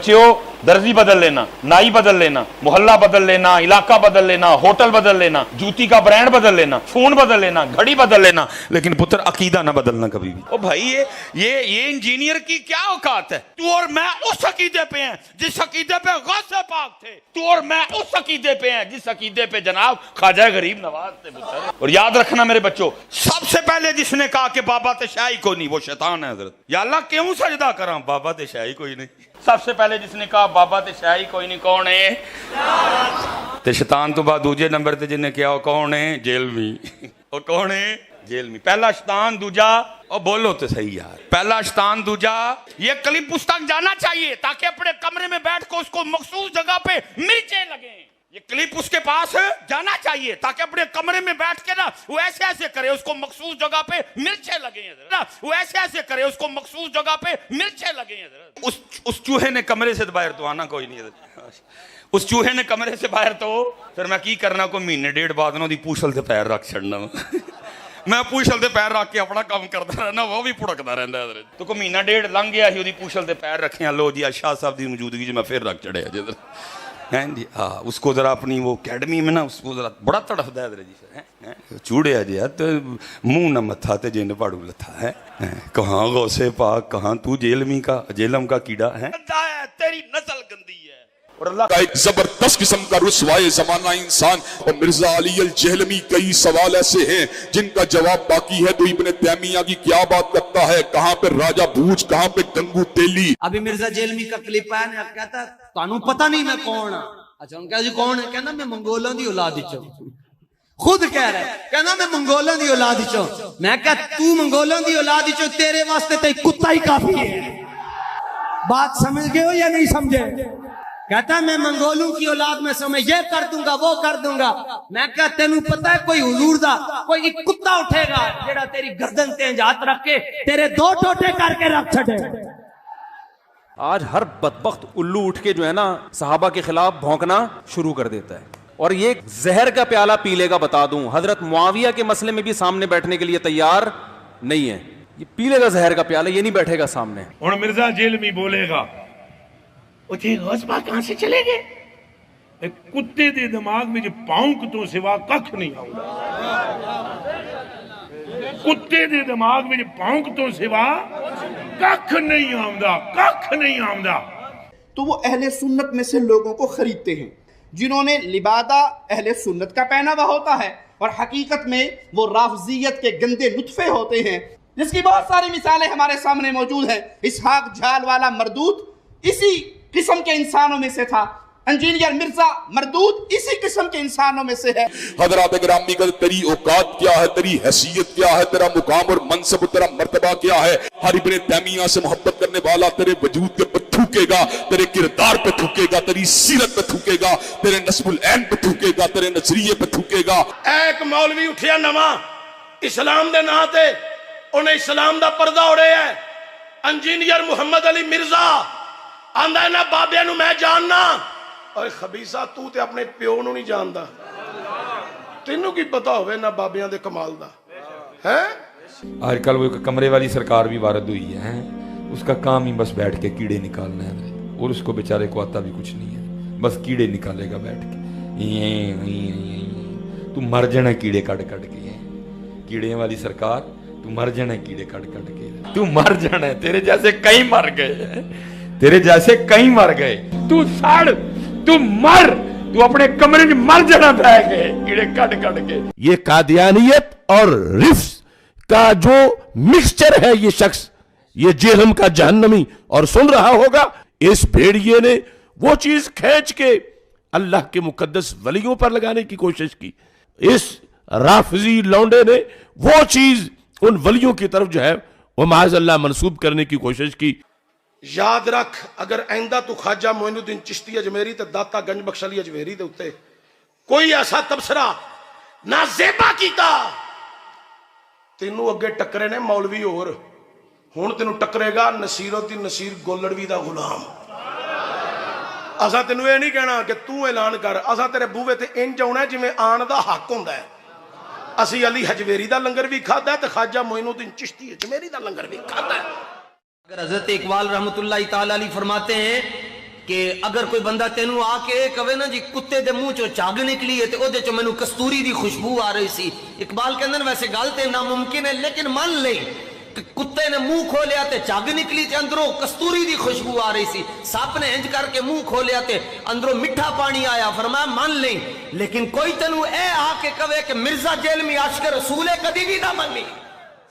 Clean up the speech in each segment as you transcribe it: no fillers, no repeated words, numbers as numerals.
बच्चों दर्जी बदल लेना, नाई बदल लेना, मोहल्ला बदल लेना, इलाका बदल लेना, होटल बदल लेना, जूती का ब्रांड बदल लेना, फोन बदल लेना, घड़ी बदल लेना, लेकिन पुत्र अकीदा ना बदलना कभी भी। ओ भाई ये इंजीनियर की क्या औकात है? तू और मैं उस अकीदे पे हैं जिस अकीदे पे गौसे पाक थे, तू और मैं उस अकीदे पे हैं जिस अकीदे पे जनाब ख्वाजा गरीब नवाज थे पुत्र। और याद रखना मेरे बच्चों, सबसे पहले जिसने कहा कि बाबा ते शाही कोई नहीं, वो शैतान है हजरत। या अल्लाह क्यों सजदा करा, बाबा ते शाही कोई नहीं। सबसे पहले जिसने कहा बाबा ते शाही कोई नहीं, कौन है? ते शैतान तो बाद दूजे नंबर ते जिन्हें किया कौन है? जेल में। और कौन है? जेल में। पहला शैतान, दूजा, और बोलो तो सही यार, पहला शैतान, दूजा। ये क्लिप पुस्तक जाना चाहिए ताकि अपने कमरे में बैठ कर उसको मखसूस जगह पे मिर्चें लगे। ये क्लिप उसके पास जाना चाहिए ताकि अपने कमरे में बैठ के ना वो ऐसे ऐसे करे उसको मखसूस जगह पे मिर्चें लगे ना, वो ऐसे ऐसे करे उसको मखसूस जगह पे मिर्चें लगे। उस चूहे ने कमरे से बाहर तो आना कोई नहीं, उस चूहे ने कमरे से बाहर तो फिर मैं की करना, कोई महीने डेढ़ बाद ना पूछल से पैर रख छड़ना। मैं पूछल से पैर रख के अपना काम करता रहना, वो भी भुड़कता रहता है। तो कोई महीना डेढ़ लंघ गया ही, पूछल से पैर रखे, लो जी शाह साहब की मौजूदगी मैं फिर रख चढ़िया जिधर हैं जी। हाँ, उसको जरा अपनी वो अकेडमी में ना उसको जरा बड़ा तड़फदा है जी, चूड़िया जी तो मुंह न मत्था ते जिन पाड़ू लथा है। कहाँ गौसे पाक, कहाँ तू जेलमी का जेलम का कीड़ा है, तेरी नस्ल गंदी है। और अल्लाह का एक जबरदस्त किस्म का रुसवाए जमाना इंसान। और मिर्जा अली अल जहलमी, कई सवाल ऐसे हैं जिनका जवाब बाकी है। तो इब्ने तैमिया की क्या बात करता है, कहाँ पे राजा भूज, कहाँ पे गंगू तेली। अभी मिर्जा जेलमी का क्लिप आया ना, कहता तानू पता नहीं मैं कौन हाँ। अच्छा उनका जी कौन है? कहना मैं मंगोलों की औलाद चो। खुद कह रहा है, कहना मैं मंगोलों की औलाद चो। मैं कह तू मंगोलों की औलाद चो, तेरे वास्ते तो कुत्ता ही काफी है। बात समझ गए हो या नहीं समझे? कहता मैं मंगोलों की औलाद में समय ये कर दूंगा वो कर दूंगा। मैं क्या तेनू पता है कोई हुजूर दा कोई कुत्ता उठेगा जेड़ा तेरी गर्दन ते हाथ रख के तेरे दो टोटे करके रख छड़े। आज हर बदबख्त उल्लू उठ के जो है ना सहाबा के खिलाफ भौंकना शुरू कर देता है, और ये जहर का प्याला पी लेगा। बता दूं हजरत मुआविया के मसले में भी सामने बैठने के लिए तैयार नहीं है। ये पी लेगा जहर का प्याला, ये नहीं बैठेगा सामने। और मिर्जा जेल में बोलेगा गौसपा कहां से चले गए? कुत्ते दे दिमाग में पाउंक तो सिवा कख नहीं आउंदा। कुत्ते दे दिमाग में पाउंक तो सिवा कख नहीं आउंदा, कख नहीं आउंदा। तो वो अहले सुन्नत में से लोगों को खरीदते हैं जिन्होंने लिबादा अहले सुन्नत का पहनावा होता है, और हकीकत में वो राफजियत के गंदे नुत्फे होते हैं, जिसकी बहुत सारी मिसालें हमारे सामने मौजूद हैं। इसहाक झाल वाला मरदूद इसी किस्म के इंसानों में से था। इंजीनियर मिर्जा मरदूद इसी किस्म के इंसानों में से है। हजरात ग्रामी का तेरी औकात क्या है, तेरी हैसियत क्या है, तेरा मुकाम और मनसब, तेरा मर्तबा क्या है। हर इब्ने तैमिया से मोहब्बत करने वाला तेरे वजूद के पे थूकेगा, तेरे किरदार पे थूकेगा, तेरी सीरत पे थूकेगा, तेरे नस्बुल ऐन पे थूकेगा, तेरे नजरिए पे थूकेगा। एक मौलवी उठिया नवा इस्लाम दे नां ते, उन्हें इस्लाम दा पर्दा उड़े है। इंजीनियर मुहम्मद अली मिर्जा आंदा है ना बाबे नू मैं जानना। और खबीसा तू ते अपने प्यो नू नहीं जानदा, तेनू की पता होवे ना बाबियां दे कमाल दा है। आजकल वो कमरे वाली सरकार भी वारद हुई है, उसका काम ही बस बैठ के कीड़े निकालना है, और उसको बेचारे को आता भी कुछ नहीं है, बस कीड़े निकालेगा बैठ के। तू मर जाना कीड़े कट कट के, कीड़े वाली सरकार, तू मर जाना कीड़े कट कट के, तू मर जाना। तेरे जैसे कई मर गए, तेरे जैसे कई मर गए। तू सड़, तू मर, तू अपने कमरे में मर जाना बह गए कीड़े कट कट के। ये कादियानियत और रिफ्स का जो मिक्सचर है ये शख्स, ये जेहलम का जहन्नमी, और सुन रहा होगा इस भेड़िए ने वो चीज खींच के अल्लाह के मुकद्दस वलियों पर लगाने की कोशिश की। इस राफजी लौंडे ने वो चीज उन वलियों की तरफ जो है वो माज़अल्लाह मंसूब करने की कोशिश की। याद रख, अगर आइंदा तू ख्वाजा मोइनुद्दीन चिश्ती अजमेरी ते दाता गंज बख्श अली अजमेरी दे उत्ते कोई ऐसा तबसरा ना ज़ेबा कीता, तेनू अगे टकरे ने मौलवी होर, हुण तेनू टकरेगा नसीरुद्दीन नसीर गोलड़वी दा गुलाम। असा तेनू ये नहीं कहना कि तू ऐलान कर, असा तेरे बूहे ते इंज आउणा जिवें आण दा हक हुंदा है। असी अली हजवेरी दा लंगर भी खादा ते ख्वाजा मोइनुद्दीन चिश्ती अजमेरी दा लंगर भी खादा है। अगर हजरत इकबाल रहमतुल्लाह ताला अलैह फरमाते हैं کہ اگر کوئی بندہ تینوں آ کے کہے نا جی کتے دے منہ چوں چاگ نکلی ہے تے او دے چوں مینوں کستوری دی خوشبو آ رہی سی، اقبال کہندے نے ویسے گل تے ناممکن ہے لیکن مان لے کتے نے منہ کھولیا تے چاگ نکلی تے اندروں کستوری دی خوشبو آ رہی سی، سپ نے انج کر کے منہ کھولیا تے اندروں میٹھا پانی آیا، فرمایا مان لیں، لیکن کوئی تینوں اے آ کے کہے کہ مرزا جیلمی عاشق رسول ہے کدی بھی نہ منی۔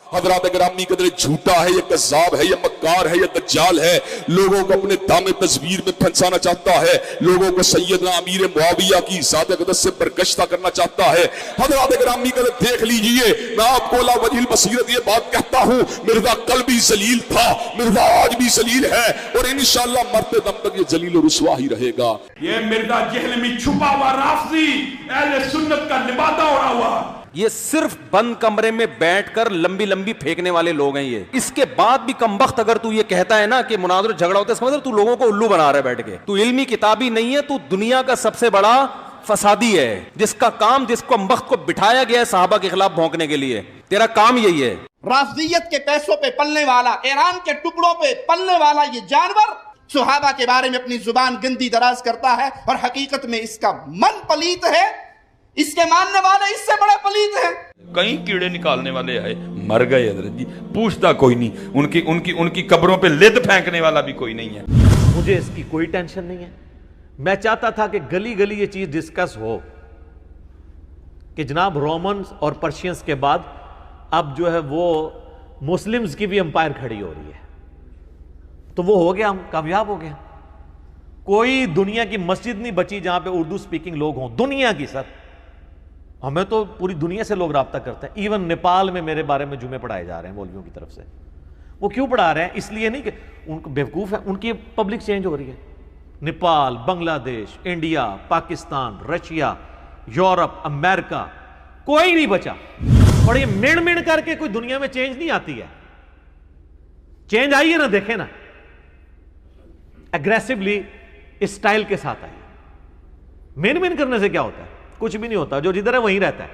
حضرات گرامی قدر جھوٹا ہے یا کذاب ہے یا مکار ہے یا دجال ہے، لوگوں کو اپنے دام تصویر میں پھنسانا چاہتا ہے، لوگوں کو سیدنا امیر معاویہ کی ذات اقدس سے برگشتہ کرنا چاہتا ہے۔ حضرات گرامی قدر دیکھ لیجئے، میں آپ کو لا وجہ البصیرت یہ بات کہتا ہوں، مرزا کل بھی ذلیل تھا، مرزا آج بھی ذلیل ہے، اور انشاءاللہ مرتے دم تک یہ ذلیل و رسوا ہی رہے گا۔ یہ مرزا جہلمی چھپا ہوا رافضی اہل سنت کا لبادہ اڑا ہوا، یہ صرف بند کمرے میں بیٹھ کر لمبی لمبی پھینکنے والے لوگ ہیں یہ۔ اس کے بعد بھی کمبخت اگر تو یہ کہتا ہے نا کہ مناظر جھگڑا ہوتا ہے، سمجھ تو لوگوں کو الو بنا رہا ہے بیٹھ کے، تو علمی کتابی نہیں ہے، تو دنیا کا سب سے بڑا فسادی ہے، جس کا کام جس کو کمبخت کو بٹھایا گیا ہے صحابہ کے خلاف بھونکنے کے لیے، تیرا کام یہی ہے۔ رافضیت کے پیسوں پہ پلنے والا، ایران کے ٹکڑوں پہ پلنے والا یہ جانور صحابہ کے بارے میں اپنی زبان گندی دراز کرتا ہے، اور حقیقت میں اس کا من پلیت ہے، اس کے ماننے والے اس سے بڑے پلیت ہیں۔ کئی کیڑے نکالنے والے آئے، مر گئے حضرت جی، پوچھتا کوئی نہیں، ان کی قبروں پہ لد پھینکنے والا بھی کوئی نہیں ہے۔ مجھے اس کی کوئی ٹینشن نہیں ہے، میں چاہتا تھا کہ گلی گلی یہ چیز ڈسکس ہو کہ جناب رومنز اور پرشینز کے بعد اب جو ہے وہ مسلمز کی بھی امپائر کھڑی ہو رہی ہے، تو وہ ہو گیا، ہم کامیاب ہو گئے۔ کوئی دنیا کی مسجد نہیں بچی جہاں پہ اردو سپیکنگ لوگ ہوں، دنیا کی سر، ہمیں تو پوری دنیا سے لوگ رابطہ کرتے ہیں، ایون نیپال میں میرے بارے میں جمعے پڑھائے جا رہے ہیں مولویوں کی طرف سے۔ وہ کیوں پڑھا رہے ہیں؟ اس لیے نہیں کہ ان کو بیوقوف ہے، ان کی پبلک چینج ہو رہی ہے، نیپال، بنگلہ دیش، انڈیا، پاکستان، رشیا، یورپ، امریکہ، کوئی نہیں بچا، اور یہ مڑ کر کے کوئی دنیا میں چینج نہیں آتی ہے، چینج آئی ہے نا، دیکھیں نا، اگریسولی اسٹائل کے ساتھ آئی۔ مین کرنے سے کیا ہوتا ہے؟ کچھ بھی نہیں ہوتا، جو جدھر ہے وہیں رہتا ہے،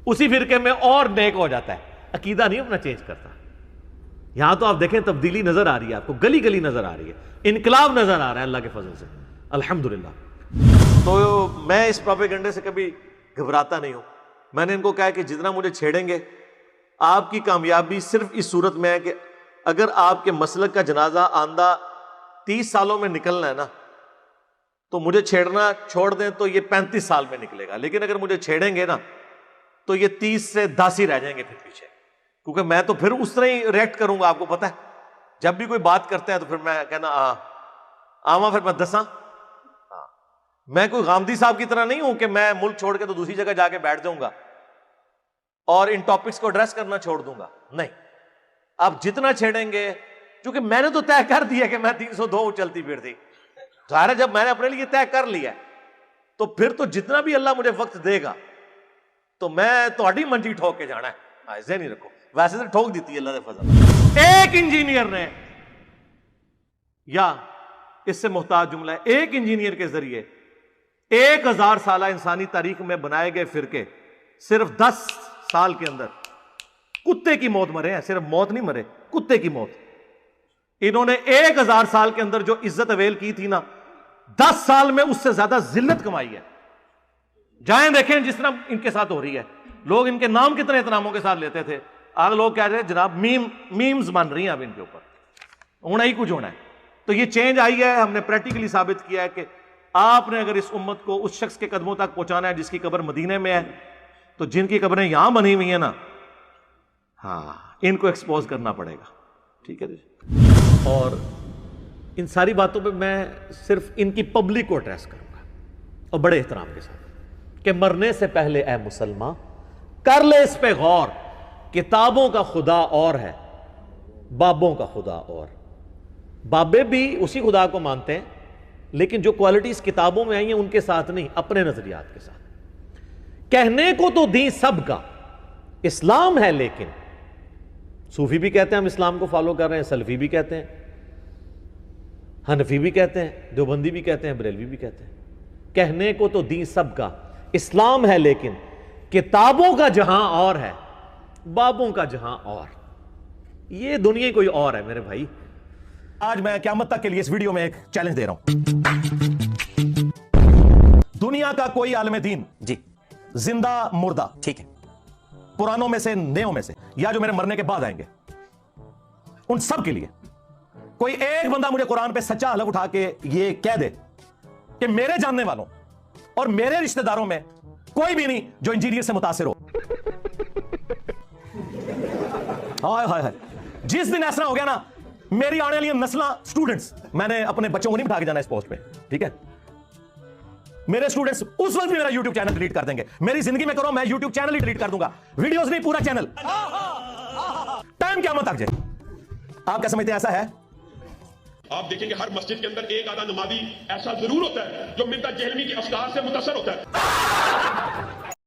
اسی فرقے میں اور نیک ہو جاتا ہے، عقیدہ نہیں اپنا چینج کرتا۔ یہاں تو آپ دیکھیں تبدیلی نظر آ رہی ہے، آپ کو گلی گلی نظر آ رہی ہے، انقلاب نظر آ رہا ہے اللہ کے فضل سے، الحمدللہ۔ تو میں اس پروپیگنڈے سے کبھی گھبراتا نہیں ہوں۔ میں نے ان کو کہا کہ جتنا مجھے چھیڑیں گے، آپ کی کامیابی صرف اس صورت میں ہے کہ اگر آپ کے مسلک کا جنازہ آندہ 30 سالوں میں نکلنا ہے نا، تو مجھے چھیڑنا چھوڑ دیں تو یہ 35 سال میں نکلے گا، لیکن اگر مجھے چھیڑیں گے نا تو یہ 30 سے 10 ہی رہ جائیں گے پھر پیچھے، کیونکہ میں تو پھر اس طرح ہی ریئیکٹ کروں گا۔ آپ کو پتہ ہے جب بھی کوئی بات کرتا ہے تو پھر میں کہنا آواں پھر میں دساں، میں کوئی غامدی صاحب کی طرح نہیں ہوں کہ میں ملک چھوڑ کے تو دوسری جگہ جا کے بیٹھ جاؤں گا اور ان ٹاپکس کو ایڈریس کرنا چھوڑ دوں گا، نہیں۔ آپ جتنا چھیڑیں گے، چونکہ میں نے تو طے کر دیا کہ میں 302 چلتی پھرتی، ظاہر ہے جب میں نے اپنے لیے طے کر لیا تو پھر تو جتنا بھی اللہ مجھے وقت دے گا تو میں تہاڈی منجی ٹھوک کے جانا ہے، ذہن نہیں رکھو، ویسے تو ٹھوک دیتی ہے اللہ کے فضل۔ ایک انجینئر نے، یا اس سے محتاج جملہ ہے، ایک انجینئر کے ذریعے 1000 سالہ انسانی تاریخ میں بنائے گئے فرقے صرف 10 سال کے اندر کتے کی موت مرے ہیں، صرف موت نہیں مرے، کتے کی موت۔ انہوں نے 1000 سال کے اندر جو عزت اویل کی تھی نا، 10 سال میں اس سے زیادہ ذلت کمائی ہے۔ جائیں دیکھیں جس طرح ان کے ساتھ ہو رہی ہے، لوگ ان کے نام کتنے احتراموں کے ساتھ لیتے تھے، آج لوگ کہہ رہے ہیں جناب میمز بن رہی ہیں اب ان کے اوپر، ہونا ہی کچھ ہونا ہے۔ تو یہ چینج آئی ہے، ہم نے پریکٹیکلی ثابت کیا ہے کہ آپ نے اگر اس امت کو اس شخص کے قدموں تک پہنچانا ہے جس کی قبر مدینے میں ہے، تو جن کی قبریں یہاں بنی ہوئی ہیں نا، ہاں ان کو ایکسپوز کرنا پڑے گا، ٹھیک ہے جی۔ اور ان ساری باتوں پہ میں صرف ان کی پبلک کو ایڈریس کروں گا، اور بڑے احترام کے ساتھ، کہ مرنے سے پہلے اے مسلمان کر لے اس پہ غور، کتابوں کا خدا اور ہے، بابوں کا خدا اور۔ بابے بھی اسی خدا کو مانتے ہیں، لیکن جو کوالٹیز کتابوں میں آئی ہیں ان کے ساتھ نہیں، اپنے نظریات کے ساتھ۔ کہنے کو تو دین سب کا اسلام ہے، لیکن صوفی بھی کہتے ہیں ہم اسلام کو فالو کر رہے ہیں، سلفی بھی کہتے ہیں، حنفی بھی کہتے ہیں، دیوبندی بھی کہتے ہیں، بریلوی بھی کہتے ہیں۔ کہنے کو تو دین سب کا اسلام ہے، لیکن کتابوں کا جہاں اور ہے، بابوں کا جہاں اور۔ یہ دنیا کوئی اور ہے میرے بھائی، आज मैं क़यामत तक के लिए इस वीडियो में एक चैलेंज दे रहा हूं। दुनिया का कोई आलिम दीन जी, जिंदा मुर्दा, ठीक है, पुरानों में से, नयों में से, या जो मेरे मरने के बाद आएंगे, उन सब के लिए कोई एक बंदा मुझे कुरान पे सच्चा हलफ उठा के ये कह दे कि मेरे जानने वालों और मेरे रिश्तेदारों में कोई भी नहीं जो इंजीनियर से मुतासिर हो। हाय हाय हाय, जिस दिन ऐसा हो गया ना, मेरी आने वाली नस्लां, स्टूडेंट्स, मैंने अपने बच्चों को नहीं बिठा के जाना इस पोस्ट पे, ठीक है? मेरे स्टूडेंट्स उस वक्त भी मेरा YouTube चैनल डिलीट कर देंगे। मेरी जिंदगी में करो, मैं YouTube चैनल ही डिलीट कर दूंगा, वीडियोस नहीं, पूरा चैनल। टाइम क्या मत आ जाए। आप क्या समझते हैं ऐसा है? आप देखेंगे हर मस्जिद के अंदर एक आधा नमाजी ऐसा जरूर होता है जो मिर्जा जहलवी के अफकार से मुतासर होता है।